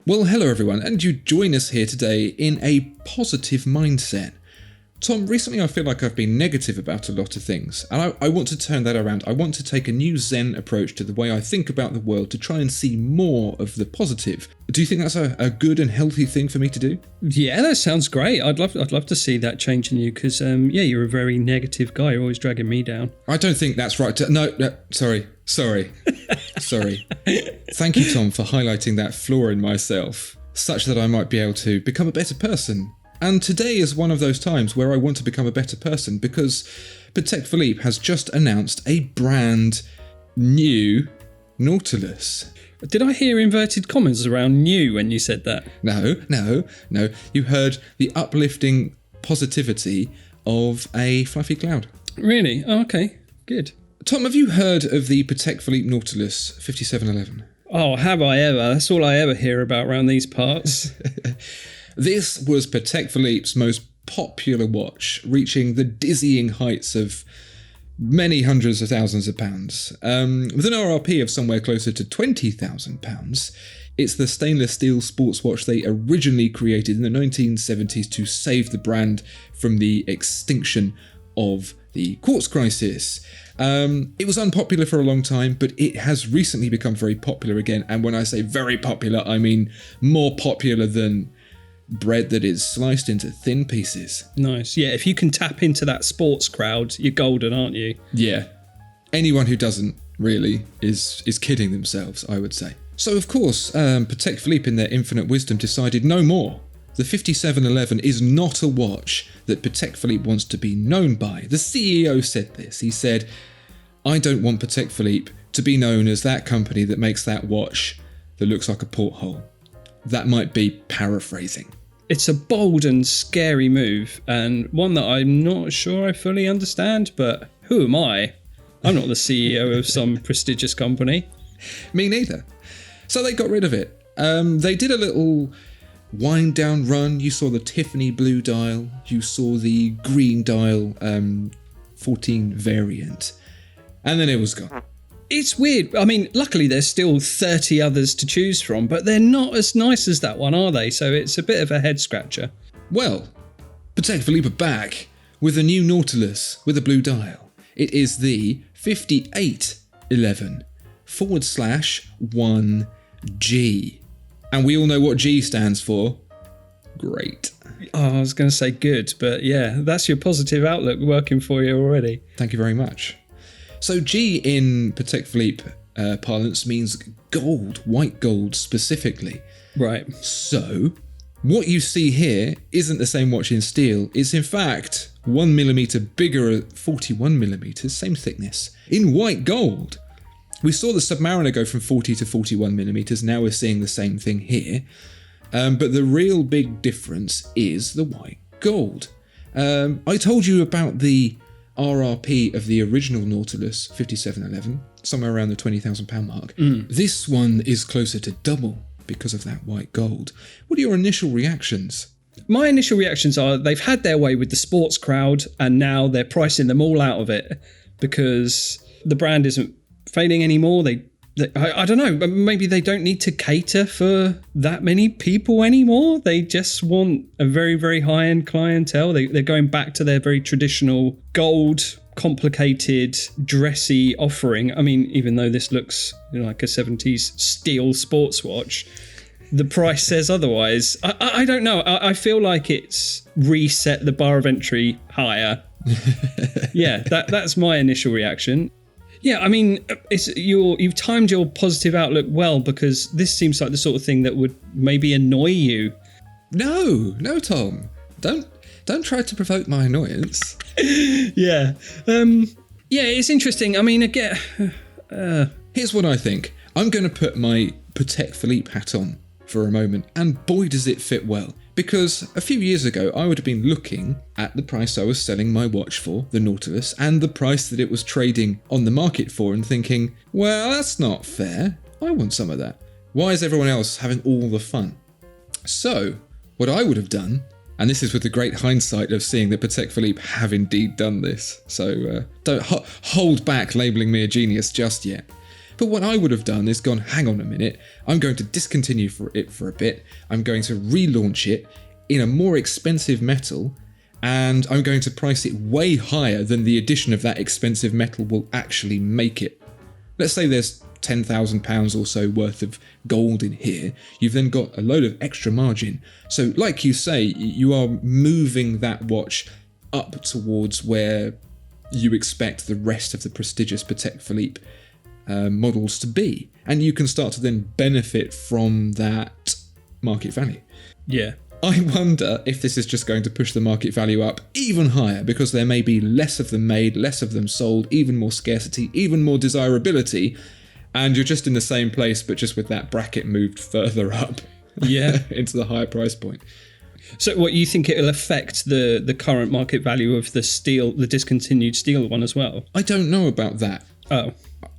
Well, hello everyone, and you join us here today in a positive mindset. Tom, recently I feel like I've been negative about a lot of things, and I want to turn that around. I want to take a new Zen approach to the way I think about the world to try and see more of the positive. Do you think that's a good and healthy thing for me to do? Yeah, that sounds great. I'd love to see that change in you because, you're a very negative guy. You're always dragging me down. I don't think that's right. No, sorry. Sorry. Thank you, Tom, for highlighting that flaw in myself, such that I might be able to become a better person. And today is one of those times where I want to become a better person because Patek Philippe has just announced a brand new Nautilus. Did I hear inverted commas around new when you said that? No. You heard the uplifting positivity of a fluffy cloud. Really? Oh, okay. Good. Tom, have you heard of the Patek Philippe Nautilus 5711? Oh, have I ever? That's all I ever hear about around these parts. This was Patek Philippe's most popular watch, reaching the dizzying heights of many hundreds of thousands of pounds. With an RRP of somewhere closer to £20,000, it's the stainless steel sports watch they originally created in the 1970s to save the brand from the extinction of the quartz crisis. It was unpopular for a long time, but it has recently become very popular again. And when I say very popular, I mean more popular than bread that is sliced into thin pieces. Nice. Yeah, if you can tap into that sports crowd, you're golden, aren't you? Yeah. Anyone who doesn't really is kidding themselves, I would say. So, of course, Patek Philippe, in their infinite wisdom, decided no more. The 5711 is not a watch that Patek Philippe wants to be known by. The CEO said this. He said, "I don't want Patek Philippe to be known as that company that makes that watch that looks like a porthole." That might be paraphrasing. It's a bold and scary move, and one that I'm not sure I fully understand, but who am I? I'm not the CEO of some prestigious company. Me neither. So they got rid of it. They did a little wind down run. You saw the Tiffany blue dial. You saw the green dial 14 variant. And then it was gone. It's weird. I mean, luckily there's still 30 others to choose from, but they're not as nice as that one, are they? So it's a bit of a head scratcher. Well, Patek Philippe are back with a new Nautilus with a blue dial. It is the 5811/1G. And we all know what G stands for. Great. Oh, I was going to say good, but yeah, that's your positive outlook working for you already. Thank you very much. So G in Patek Philippe parlance means gold, white gold specifically. Right. So what you see here isn't the same watch in steel. It's in fact 1mm bigger at 41mm, same thickness, in white gold. We saw the Submariner go from 40 to 41mm. Now we're seeing the same thing here. But the real big difference is the white gold. I told you about the RRP of the original Nautilus 5711, somewhere around the £20,000 mark. This one is closer to double because of that white gold. What are your initial reactions? My initial reactions are they've had their way with the sports crowd and now they're pricing them all out of it because the brand isn't failing anymore. I don't know, maybe they don't need to cater for that many people anymore. They just want a very, very high-end clientele. They're going back to their very traditional gold, complicated, dressy offering. I mean, even though this looks like a 70s steel sports watch, the price says otherwise. I don't know. I feel like it's reset the bar of entry higher. Yeah, that's my initial reaction. Yeah, I mean, you've timed your positive outlook well because this seems like the sort of thing that would maybe annoy you. No, Tom. Don't try to provoke my annoyance. Yeah. It's interesting. I mean, again... Here's what I think. I'm going to put my Patek Philippe hat on for a moment, and boy does it fit well. Because a few years ago, I would have been looking at the price I was selling my watch for, the Nautilus, and the price that it was trading on the market for and thinking, well, that's not fair. I want some of that. Why is everyone else having all the fun? So, what I would have done, and this is with the great hindsight of seeing that Patek Philippe have indeed done this, so don't hold back labelling me a genius just yet. But what I would have done is gone, hang on a minute, I'm going to discontinue it for a bit, I'm going to relaunch it in a more expensive metal, and I'm going to price it way higher than the addition of that expensive metal will actually make it. Let's say there's £10,000 or so worth of gold in here. You've then got a load of extra margin. So like you say, you are moving that watch up towards where you expect the rest of the prestigious Patek Philippe models to be. And you can start to then benefit from that market value. Yeah. I wonder if this is just going to push the market value up even higher because there may be less of them made, less of them sold, even more scarcity, even more desirability, and you're just in the same place but just with that bracket moved further up into the higher price point. So what, you think it'll affect the current market value of the steel, the discontinued steel one as well? I don't know about that. Oh.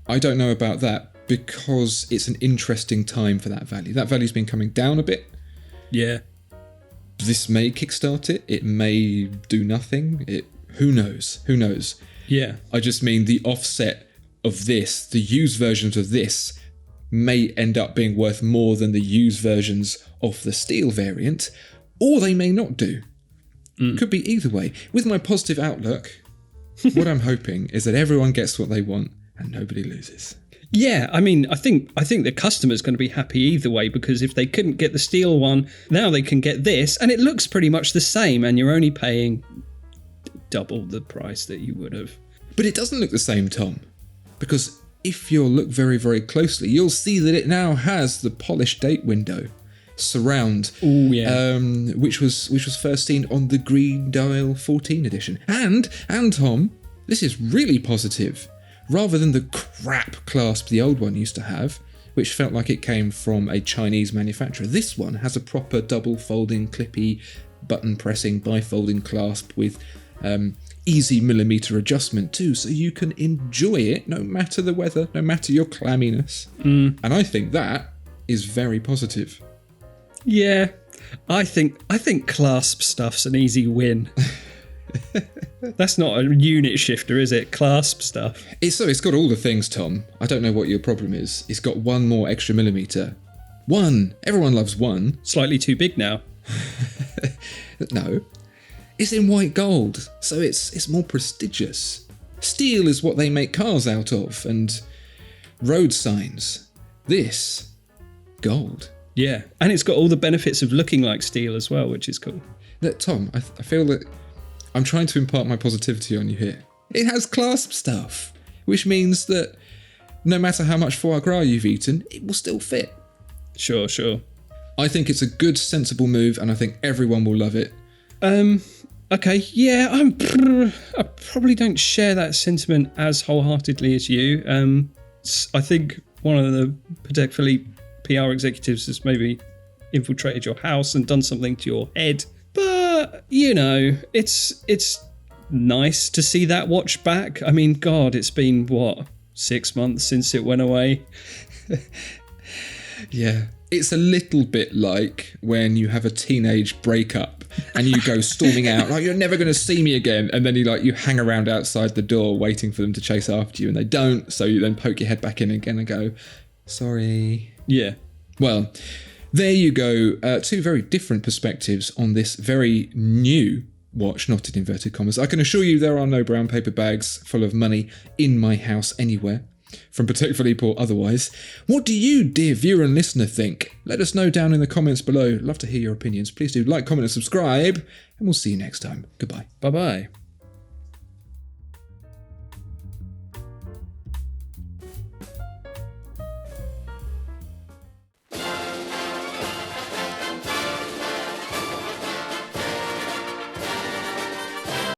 I don't know about that because it's an interesting time for that value. That value's been coming down a bit. Yeah. This may kickstart it. It may do nothing. Who knows? Who knows? Yeah. I just mean the offset of this, the used versions of this, may end up being worth more than the used versions of the steel variant, or they may not do. Could be either way. With my positive outlook, what I'm hoping is that everyone gets what they want and nobody loses. Yeah, I mean, I think the customer's going to be happy either way, because if they couldn't get the steel one, now they can get this, and it looks pretty much the same, and you're only paying double the price that you would have. But it doesn't look the same, Tom, because if you'll look very, very closely, you'll see that it now has the polished date window surround, which was first seen on the Green Dial 14 edition. And Tom, this is really positive. Rather than the crap clasp the old one used to have, which felt like it came from a Chinese manufacturer, this one has a proper double folding, clippy, button pressing, bifolding clasp with easy millimeter adjustment too, so you can enjoy it no matter the weather, no matter your clamminess. And I think that is very positive. Yeah, I think clasp stuff's an easy win. That's not a unit shifter, is it? Clasp stuff. It's got all the things, Tom. I don't know what your problem is. It's got one more extra millimeter. One. Everyone loves one. Slightly too big now. No. It's in white gold, so it's more prestigious. Steel is what they make cars out of, and road signs. This, gold. Yeah, and it's got all the benefits of looking like steel as well, which is cool. Look, Tom, I feel that I'm trying to impart my positivity on you here. It has clasp stuff, which means that no matter how much foie gras you've eaten, it will still fit. Sure. I think it's a good, sensible move, and I think everyone will love it. Okay, yeah, I probably don't share that sentiment as wholeheartedly as you. I think one of the Patek Philippe PR executives has maybe infiltrated your house and done something to your head. But, you know, it's nice to see that watch back. I mean, God, it's been, 6 months since it went away? Yeah. It's a little bit like when you have a teenage breakup and you go storming out, like, you're never going to see me again. And then you hang around outside the door waiting for them to chase after you, and they don't. So you then poke your head back in again and go, sorry. Yeah. Well, there you go. Two very different perspectives on this very new watch, not in inverted commas. I can assure you there are no brown paper bags full of money in my house anywhere, from Patek Philippe or otherwise. What do you, dear viewer and listener, think? Let us know down in the comments below. Love to hear your opinions. Please do like, comment and subscribe, and we'll see you next time. Goodbye. Bye-bye.